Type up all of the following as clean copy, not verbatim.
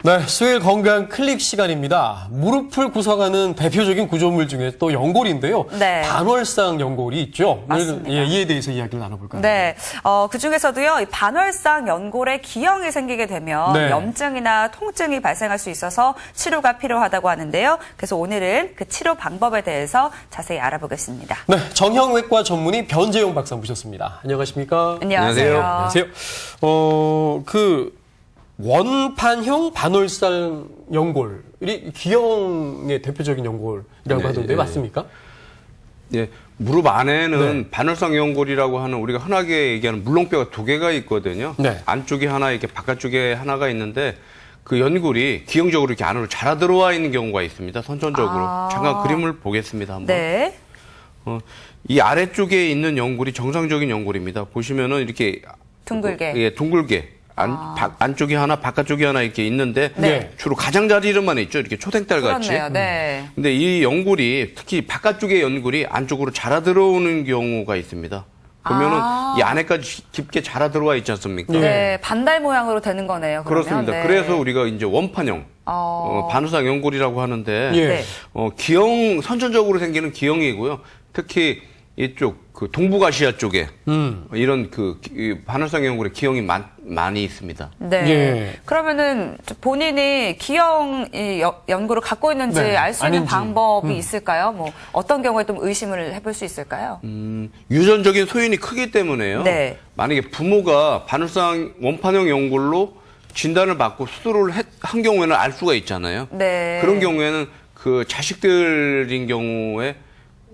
네, 수요일 건강 클릭 시간입니다. 무릎을 구성하는 대표적인 구조물 중에 또 연골인데요. 네. 반월상 연골이 있죠. 맞습니다. 오늘 이에 대해서 이야기를 나눠볼까요? 네, 그중에서도요, 이 반월상 연골에 기형이 생기게 되면 네. 염증이나 통증이 발생할 수 있어서 치료가 필요하다고 하는데요. 그래서 오늘은 그 치료 방법에 대해서 자세히 알아보겠습니다. 네, 정형외과 전문의 변재용 박사 모셨습니다. 안녕하십니까? 안녕하세요. 안녕하세요. 원판형 반월상 연골이 기형의 대표적인 연골이라고 하던데 맞습니까? 예, 무릎 안에는 네. 반월상 연골이라고 하는 우리가 흔하게 얘기하는 물렁뼈가 두 개가 있거든요. 네. 안쪽에 하나, 이렇게 바깥쪽에 하나가 있는데 그 연골이 기형적으로 이렇게 안으로 자라 들어와 있는 경우가 있습니다. 선천적으로. 잠깐 그림을 보겠습니다. 한번. 네. 이 아래쪽에 있는 연골이 정상적인 연골입니다. 보시면은 이렇게 둥글게. 예, 둥글게. 안쪽에 하나, 바깥쪽에 하나 이렇게 있는데 네. 주로 가장자리로만 있죠. 이렇게 초생딸 같이. 그렇네요. 네. 근데 이 연골이 특히 바깥쪽의 연골이 안쪽으로 자라 들어오는 경우가 있습니다. 보면은 이 안에까지 깊게 자라 들어와 있지 않습니까? 네, 반달 모양으로 되는 거네요. 그러면. 그렇습니다. 네. 그래서 우리가 이제 원판형 반월상 연골이라고 하는데 예. 네. 기형 선천적으로 생기는 기형이고요. 특히 이쪽 그 동북아시아 쪽에 이런 이 반월상 연골의 기형이 많이 있습니다. 네. 예. 그러면은 본인이 기형 연골을 갖고 있는지 네, 알 수 있는 아닌지. 방법이 있을까요? 뭐 어떤 경우에 좀 의심을 해볼 수 있을까요? 유전적인 소인이 크기 때문에요. 네. 만약에 부모가 반월상 원판형 연골로 진단을 받고 수술을 한 경우에는 알 수가 있잖아요. 네. 그런 경우에는 그 자식들인 경우에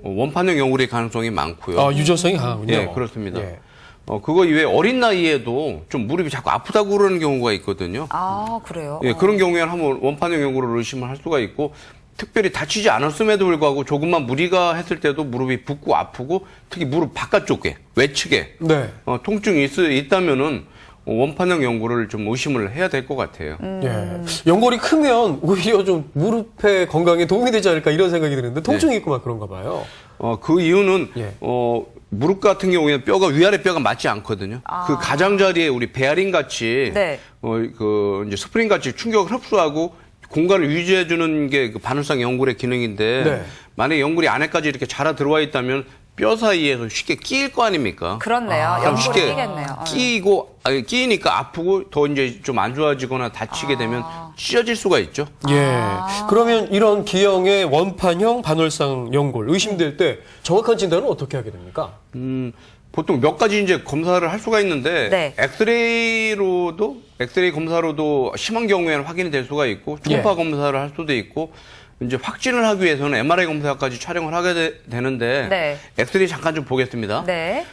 원판형 연골의 가능성이 많고요. 유전성이 강하군요. 예, 그렇습니다. 예. 그거 이외에 어린 나이에도 좀 무릎이 자꾸 아프다고 그러는 경우가 있거든요. 아, 그래요? 예, 그런 경우에는 한번 원판형 연골을 의심을 할 수가 있고, 특별히 다치지 않았음에도 불구하고 조금만 무리가 했을 때도 무릎이 붓고 아프고, 특히 무릎 바깥쪽에, 외측에 네. 통증이 있다면은 원판형 연골을 좀 의심을 해야 될 것 같아요. 예. 연골이 크면 오히려 좀 무릎의 건강에 도움이 되지 않을까 이런 생각이 드는데 통증이 있고 막 그런가 봐요. 그 이유는 예. 무릎 같은 경우에는 뼈가 위아래 뼈가 맞지 않거든요. 그 가장자리에 우리 베어링 같이 네. 이제 스프링 같이 충격을 흡수하고 공간을 유지해 주는 게 그 반월상 연골의 기능인데 네. 만약에 연골이 안에까지 이렇게 자라 들어와 있다면 뼈 사이에서 쉽게 끼일 거 아닙니까? 그렇네요. 그럼 연골이 쉽게 끼겠네요. 끼니까 아프고 더 이제 좀 안 좋아지거나 다치게 되면 찢어질 수가 있죠. 예. 그러면 이런 기형의 원판형 반월상 연골 의심될 때 정확한 진단은 어떻게 하게 됩니까? 보통 몇 가지 이제 검사를 할 수가 있는데 네. 엑스레이 검사로도 심한 경우에는 확인이 될 수가 있고 초음파 예. 검사를 할 수도 있고 이제 확진을 하기 위해서는 MRI 검사까지 촬영을 하게 되는데 네. 엑스레이 잠깐 좀 보겠습니다. 네.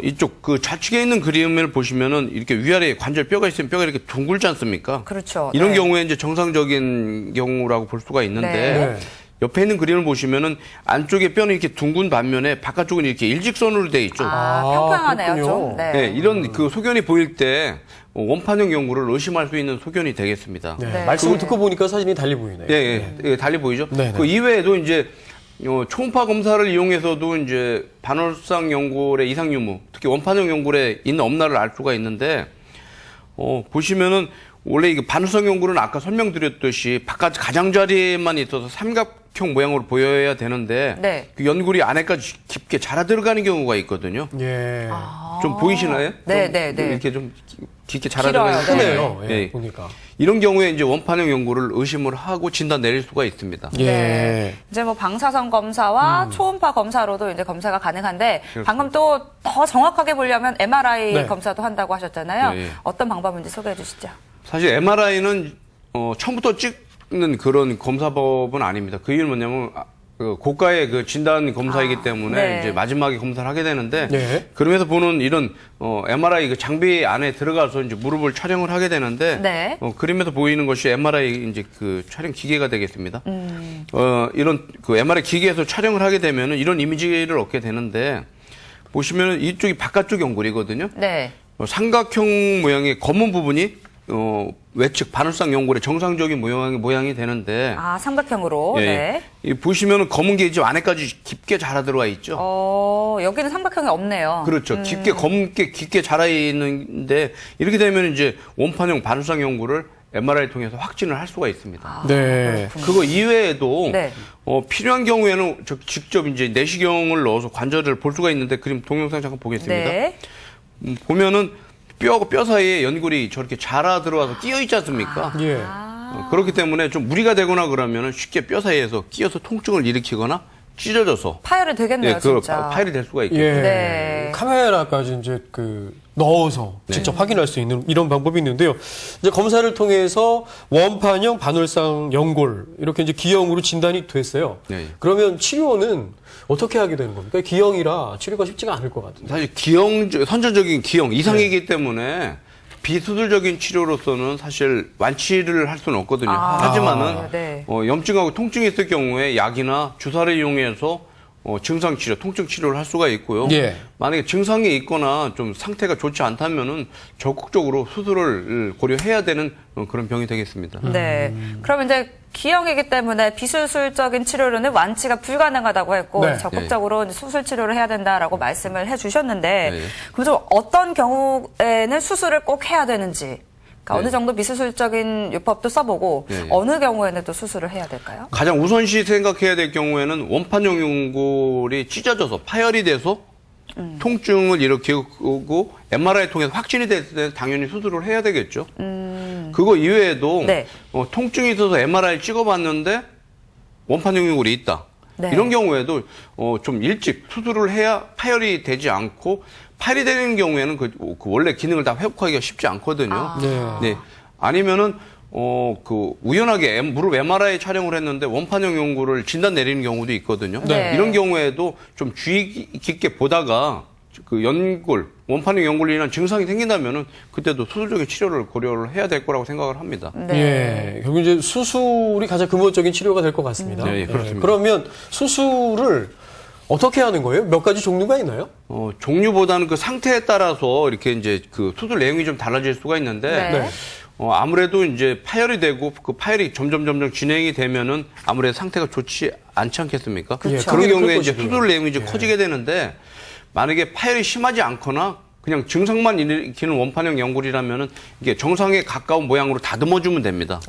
이쪽 그 좌측에 있는 그림을 보시면은 이렇게 위아래에 관절 뼈가 있으면 뼈가 이렇게 둥글지 않습니까? 그렇죠. 이런 네. 경우에 이제 정상적인 경우라고 볼 수가 있는데 네. 옆에 있는 그림을 보시면은 안쪽에 뼈는 이렇게 둥근 반면에 바깥쪽은 이렇게 일직선으로 돼 있죠. 평평하네요, 그렇군요. 좀. 네. 네, 이런 그 소견이 보일 때 원판형 연골을 의심할 수 있는 소견이 되겠습니다. 네. 네. 말씀을 듣고 보니까 사진이 달리 보이네요. 예, 달리 보이죠? 네, 네. 그 이외에도 이제 초음파 검사를 이용해서도 이제 반월상 연골의 이상 유무, 특히 원판형 연골에 있는 없나를 알 수가 있는데 보시면은 원래 이게 반월상 연골은 아까 설명드렸듯이 바깥 가장자리에만 있어서 삼각형 모양으로 보여야 되는데 네. 그 연골이 안에까지 깊게 자라 들어가는 경우가 있거든요. 예. 좀 보이시나요? 네, 좀 네, 네. 이렇게 좀 깊게 자라 길어요. 들어가는 네. 크네요. 예, 예. 보니까. 이런 경우에 이제 원판형 연골을 의심을 하고 진단 내릴 수가 있습니다. 예. 네. 이제 뭐 방사선 검사와 초음파 검사로도 이제 검사가 가능한데 그렇습니다. 방금 또 더 정확하게 보려면 MRI 네. 검사도 한다고 하셨잖아요. 네. 어떤 방법인지 소개해 주시죠. 사실 MRI는 처음부터 찍는 그런 검사법은 아닙니다. 그 이유는 뭐냐면 그 고가의 그 진단 검사이기 때문에 네. 이제 마지막에 검사를 하게 되는데 네. 그러면서 보는 이런 MRI 그 장비 안에 들어가서 이제 무릎을 촬영을 하게 되는데 네. 그림에서 보이는 것이 MRI 이제 그 촬영 기계가 되겠습니다. 이런 그 MRI 기계에서 촬영을 하게 되면은 이런 이미지를 얻게 되는데 보시면은 이쪽이 바깥쪽 연골이거든요. 네. 삼각형 모양의 검은 부분이 외측 반월상 연골의 정상적인 모양이 되는데 삼각형으로. 예, 네. 이 보시면은 검은 게 이제 안에까지 깊게 자라 들어와 있죠. 여기는 삼각형이 없네요. 그렇죠. 깊게 자라 있는데 이렇게 되면 이제 원판형 반월상 연골을 MRI를 통해서 확진을 할 수가 있습니다. 네. 그거 이외에도 네. 필요한 경우에는 직접 이제 내시경을 넣어서 관절을 볼 수가 있는데 그림 동영상 잠깐 보겠습니다. 네. 보면은 뼈하고 뼈 사이에 연골이 저렇게 자라 들어와서 끼어 있지 않습니까? 예. 그렇기 때문에 좀 무리가 되거나 그러면은 쉽게 뼈 사이에서 끼어서 통증을 일으키거나 찢어져서 파열이 되겠네요, 진짜. 파열이 될 수가 있죠. 예. 네. 카메라까지 이제 넣어서 직접 확인할 수 있는 이런 방법이 있는데요. 이제 검사를 통해서 원판형 반월상 연골 이렇게 이제 기형으로 진단이 됐어요. 네. 그러면 치료는 어떻게 하게 되는 겁니까? 기형이라 치료가 쉽지가 않을 것 같은데. 사실 선천적인 기형 이상이기 때문에 비수술적인 치료로서는 사실 완치를 할 수는 없거든요. 하지만은 네. 염증하고 통증이 있을 경우에 약이나 주사를 이용해서 증상 치료, 통증 치료를 할 수가 있고요. 예. 만약에 증상이 있거나 좀 상태가 좋지 않다면은 적극적으로 수술을 고려해야 되는 그런 병이 되겠습니다. 네. 그럼 이제 기형이기 때문에 비수술적인 치료로는 완치가 불가능하다고 했고 네. 적극적으로 이제 수술 치료를 해야 된다라고 말씀을 해주셨는데 네. 그럼 좀 어떤 경우에는 수술을 꼭 해야 되는지 그러니까 네. 어느 정도 비수술적인 요법도 써보고 네. 어느 경우에는 또 수술을 해야 될까요? 가장 우선시 생각해야 될 경우에는 원판형 연골이 찢어져서 파열이 돼서 통증을 일으키고 MRI 통해서 확진이 됐을 때 당연히 수술을 해야 되겠죠. 그거 이외에도 네. 통증이 있어서 MRI를 찍어봤는데 원판형 연골이 있다. 네. 이런 경우에도 좀 일찍 수술을 해야 파열이 되지 않고 파열이 되는 경우에는 그 원래 기능을 다 회복하기가 쉽지 않거든요. 네. 아니면은 우연하게 무릎 MRI 촬영을 했는데 원판형 연골을 진단 내리는 경우도 있거든요. 네. 이런 경우에도 좀 주의 깊게 보다가 그 원판형 연골로 인한 증상이 생긴다면은 그때도 수술적인 치료를 고려를 해야 될 거라고 생각을 합니다. 예. 결국 이제 수술이 가장 근본적인 치료가 될 것 같습니다. 네, 그렇습니다. 그러면 수술을 어떻게 하는 거예요? 몇 가지 종류가 있나요? 종류보다는 그 상태에 따라서 이렇게 이제 그 수술 내용이 좀 달라질 수가 있는데 네. 네. 아무래도 이제 파열이 되고 그 파열이 점점 진행이 되면은 아무래도 상태가 좋지 않지 않겠습니까? 그렇죠. 그런 예, 경우에 그럴 이제 것이고요. 수술 내용이 좀 예. 커지게 되는데 만약에 파열이 심하지 않거나 그냥 증상만 일으키는 원판형 연골이라면은 이게 정상에 가까운 모양으로 다듬어주면 됩니다.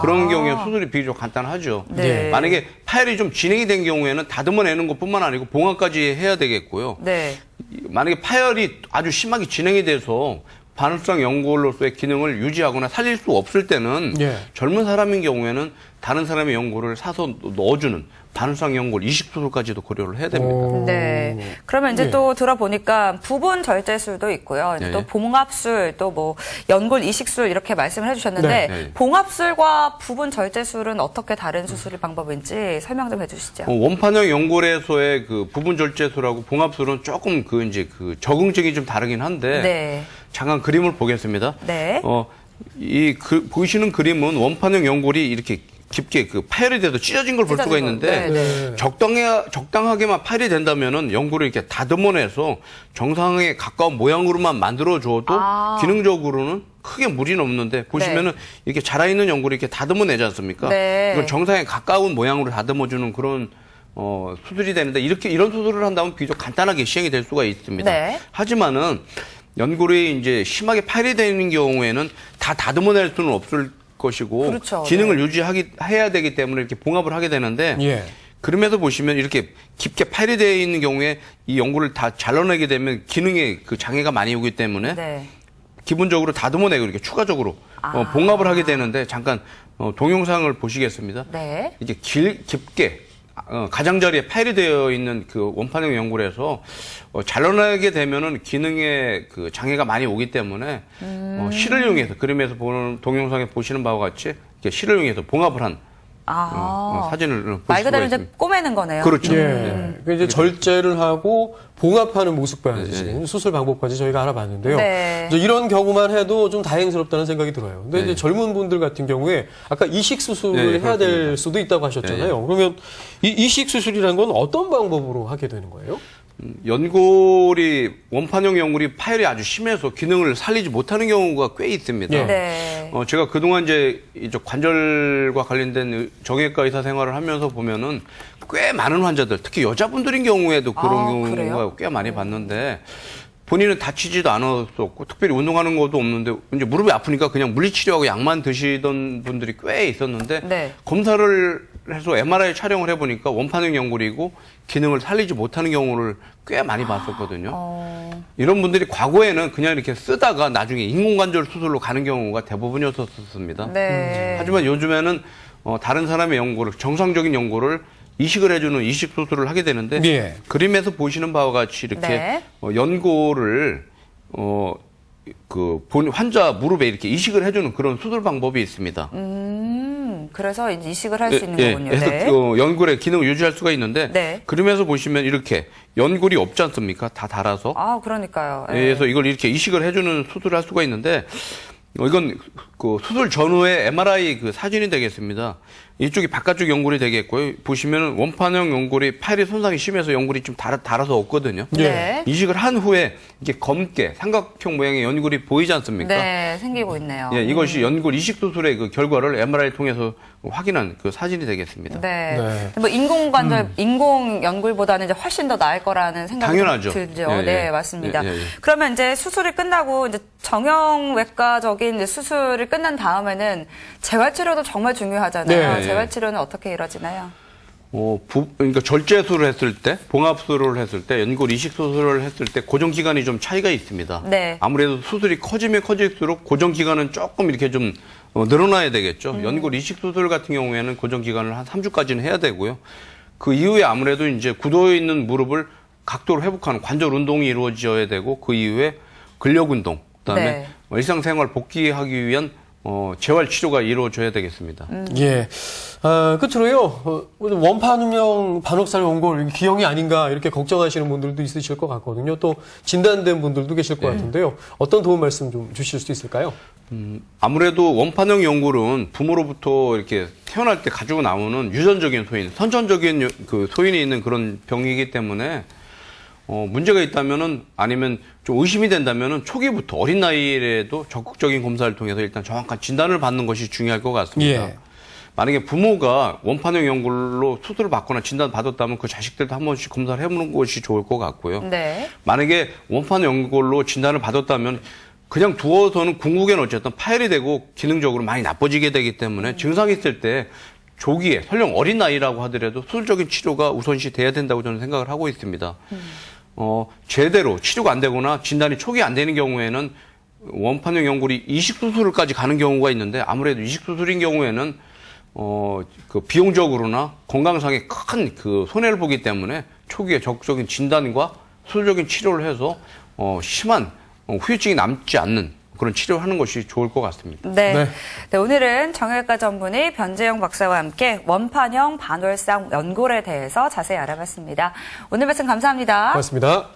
그런 경우에 수술이 비교적 간단하죠. 네. 만약에 파열이 좀 진행이 된 경우에는 다듬어내는 것뿐만 아니고 봉합까지 해야 되겠고요. 네. 만약에 파열이 아주 심하게 진행이 돼서 반월상 연골로서의 기능을 유지하거나 살릴 수 없을 때는 예. 젊은 사람인 경우에는 다른 사람의 연골을 사서 넣어주는 반월상 연골 이식 수술까지도 고려를 해야 됩니다. 네. 그러면 이제 예. 또 들어보니까 부분 절제술도 있고요. 이제 네. 또 봉합술, 또 뭐 연골 이식술 이렇게 말씀을 해주셨는데 네. 네. 봉합술과 부분 절제술은 어떻게 다른 수술 방법인지 설명 좀 해주시죠. 원판형 연골에서의 그 부분 절제술하고 봉합술은 조금 이제 적응증이 좀 다르긴 한데 네. 잠깐 그림을 보겠습니다. 네. 보이시는 그림은 원판형 연골이 이렇게 깊게 파열이 돼서 찢어진 걸 볼 수가 찢어진 거. 있는데 네, 적당하게만 파열이 된다면은 연골을 이렇게 다듬어내서 정상에 가까운 모양으로만 만들어줘도 기능적으로는 크게 무리는 없는데 보시면은 이렇게 자라있는 연골을 이렇게 다듬어내지 않습니까? 네. 이건 정상에 가까운 모양으로 다듬어주는 그런 수술이 되는데 이런 수술을 한다면 비교적 간단하게 시행이 될 수가 있습니다. 네. 하지만은 연골이 이제 심하게 파열이 되는 경우에는 다 다듬어낼 수는 없을 것이고 그렇죠. 기능을 유지해야 되기 때문에 이렇게 봉합을 하게 되는데 예. 그럼에도 보시면 이렇게 깊게 파열이 되어 있는 경우에 이 연골을 다 잘라내게 되면 기능에 장애가 많이 오기 때문에 네. 기본적으로 다듬어내고 이렇게 추가적으로 봉합을 하게 되는데 잠깐 동영상을 보시겠습니다. 네. 이게 깊게 가장자리에 파열이 되어 있는 그 원판형 연골에서 잘라내게 되면은 기능에 장애가 많이 오기 때문에 실을 이용해서 그림에서 보는 동영상에 보시는 바와 같이 이렇게 실을 이용해서 봉합을 한 사진을 보실 말 그대로 수가 이제 있습니다. 꼬매는 거네요. 그렇죠. 예. 그 이제 절제를 하고 봉합하는 모습까지 수술 방법까지 저희가 알아봤는데요. 네. 이제 이런 경우만 해도 좀 다행스럽다는 생각이 들어요. 근데 네. 이제 젊은 분들 같은 경우에 아까 이식 수술을 네, 해야 될 그렇습니다. 수도 있다고 하셨잖아요. 그러면 이 이식 수술이라는 건 어떤 방법으로 하게 되는 거예요? 원판형 연골이 파열이 아주 심해서 기능을 살리지 못하는 경우가 꽤 있습니다. 예. 네. 제가 그동안 이제 관절과 관련된 정형외과 의사 생활을 하면서 보면은 꽤 많은 환자들, 특히 여자분들인 경우에도 그런 그래요? 경우가 꽤 많이 봤는데 본인은 다치지도 않았었고 특별히 운동하는 것도 없는데 이제 무릎이 아프니까 그냥 물리치료하고 약만 드시던 분들이 꽤 있었는데 네. 검사를 해서 MRI 촬영을 해보니까 원판형 연골이고 기능을 살리지 못하는 경우를 꽤 많이 봤었거든요. 이런 분들이 과거에는 그냥 이렇게 쓰다가 나중에 인공관절 수술로 가는 경우가 대부분이었었습니다. 네. 하지만 요즘에는 다른 사람의 연골을 정상적인 연골을 이식을 해주는 이식 수술을 하게 되는데 예. 그림에서 보시는 바와 같이 이렇게 네. 연골을 환자 무릎에 이렇게 이식을 해주는 그런 수술 방법이 있습니다. 그래서 이제 이식을 할 수 있는 거군요. 그래서 네. 연골의 기능을 유지할 수가 있는데 네. 그림에서 보시면 이렇게 연골이 없지 않습니까? 다 닳아서. 아, 그러니까요. 네. 그래서 이걸 이렇게 이식을 해주는 수술을 할 수가 있는데 이건 그 수술 전후의 MRI 그 사진이 되겠습니다. 이쪽이 바깥쪽 연골이 되겠고요. 보시면 원판형 연골이 파열이 손상이 심해서 연골이 좀 닳아서 없거든요. 네. 이식을 한 후에 이게 검게 삼각형 모양의 연골이 보이지 않습니까? 네, 생기고 있네요. 예, 이것이 연골 이식 수술의 그 결과를 MRI 통해서 확인한 그 사진이 되겠습니다. 네. 네. 뭐 인공관절, 인공 연골보다는 이제 훨씬 더 나을 거라는 생각이 당연하죠. 들죠. 예, 예. 네, 맞습니다. 예, 예, 예. 그러면 이제 수술이 끝나고 이제 정형외과적인 이제 수술이 끝난 다음에는 재활치료도 정말 중요하잖아요. 네. 재활치료는 어떻게 이루어지나요? 그러니까 절제술을 했을 때, 봉합술을 했을 때, 연골 이식 수술을 했을 때 고정 기간이 좀 차이가 있습니다. 네. 아무래도 수술이 커지면 커질수록 고정 기간은 조금 이렇게 좀 늘어나야 되겠죠. 연골 이식 수술 같은 경우에는 고정 기간을 한 3주까지는 해야 되고요. 그 이후에 아무래도 이제 굳어 있는 무릎을 각도로 회복하는 관절 운동이 이루어져야 되고 그 이후에 근력 운동, 그다음에 네. 일상생활 복귀하기 위한 재활 치료가 이루어져야 되겠습니다. 예. 끝으로요, 원판형 반옥살 연골, 기형이 아닌가, 이렇게 걱정하시는 분들도 있으실 것 같거든요. 또, 진단된 분들도 계실 것 같은데요. 어떤 도움 말씀 좀 주실 수 있을까요? 아무래도 원판형 연골은 부모로부터 이렇게 태어날 때 가지고 나오는 유전적인 소인, 선천적인 그 소인이 있는 그런 병이기 때문에 문제가 있다면은 아니면 좀 의심이 된다면은 초기부터 어린 나이에도 적극적인 검사를 통해서 일단 정확한 진단을 받는 것이 중요할 것 같습니다. 예. 만약에 부모가 원판형 연골로 수술을 받거나 진단 받았다면 그 자식들도 한 번씩 검사를 해보는 것이 좋을 것 같고요. 네. 만약에 원판형 연골로 진단을 받았다면 그냥 두어서는 궁극에는 어쨌든 파열이 되고 기능적으로 많이 나빠지게 되기 때문에 증상이 있을 때 조기에 설령 어린 나이라고 하더라도 수술적인 치료가 우선시 돼야 된다고 저는 생각을 하고 있습니다. 제대로 치료가 안 되거나 진단이 초기 안 되는 경우에는 원판형 연골이 이식 수술까지 가는 경우가 있는데 아무래도 이식 수술인 경우에는 그 비용적으로나 건강상에 큰 그 손해를 보기 때문에 초기에 적극적인 진단과 수술적인 치료를 해서 심한 후유증이 남지 않는 그런 치료를 하는 것이 좋을 것 같습니다. 네. 네. 네, 오늘은 정형외과 전문의 변재영 박사와 함께 원판형 반월상 연골에 대해서 자세히 알아봤습니다. 오늘 말씀 감사합니다. 고맙습니다.